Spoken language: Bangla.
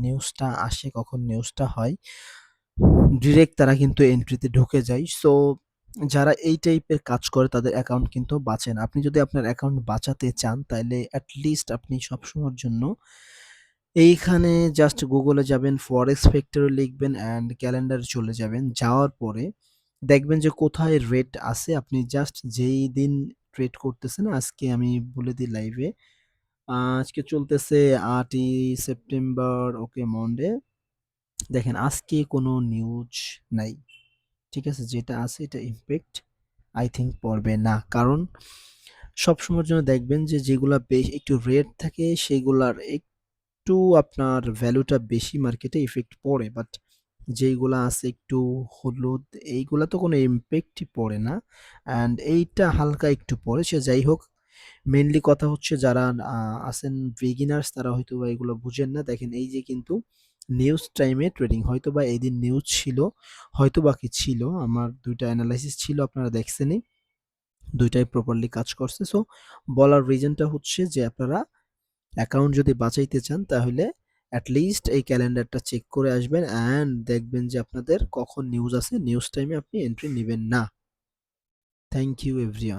নিউজটা আসে, কখন নিউজটা হয়, ডিরেক্ট তারা কিন্তু এন্ট্রিতে ঢুকে যায়। সো যারা এই টাইপের কাজ করে তাদের অ্যাকাউন্ট কিন্তু বাঁচে না। আপনি যদি আপনার অ্যাকাউন্ট বাঁচাতে চান তাইলে এট লিস্ট আপনি সবসময়ের জন্য এইখানে জাস্ট গুগলে যাবেন, ফরেক্স ফ্যাক্টরি লিখবেন অ্যান্ড ক্যালেন্ডারে চলে যাবেন। যাওয়ার পরে দেখবেন যে কোথায় রেট আছে। আপনি জাস্ট যেই দিন ট্রেড করতেছেন, আজকে আমি বলে দিই লাইভে, আজকে চলতেছে ৮ই সেপ্টেম্বর, ওকে মন্ডে। দেখেন আজকে কোনো নিউজ নাই। ঠিক আছে? যেটা আছে এটা ইমপ্যাক্ট আই থিংক পড়বে না। কারণ সবসময়ের জন্য দেখবেন যে যেগুলা একটু রেট থাকে সেগুলার একটু আপনার ভ্যালুটা বেশি মার্কেটে ইফেক্ট পড়ে। বাট যেইগুলা আছে একটু হলুদ, এইগুলা তো কোনো ইমপ্যাক্টই পড়ে না। অ্যান্ড এইটা হালকা একটু পড়ে। সে যাই হোক, মেইনলি কথা হচ্ছে যারা আছেন বিগিনার্স তারা হয়তোবা এগুলো বুঝেন না। দেখেন এই যে কিন্তু নিউজ টাইমে ট্রেডিং, হয়তোবা এইদিন নিউজ ছিল, হয়তোবা কি ছিল। আমার ২ টা এনালাইসিস ছিল, আপনারা দেখছেনই। ২ টাই প্রপারলি কাজ করছে। সো বলার রিজনটা হচ্ছে যে আপনারা অ্যাকাউন্ট যদি বাঁচাইতে চান তাহলে এট লিস্ট এই ক্যালেন্ডারটা চেক করে আসবেন অ্যান্ড দেখবেন যে আপনাদের কখন নিউজ আছে। নিউজ টাইমে আপনি এন্ট্রি নিবেন না। Thank you everyone.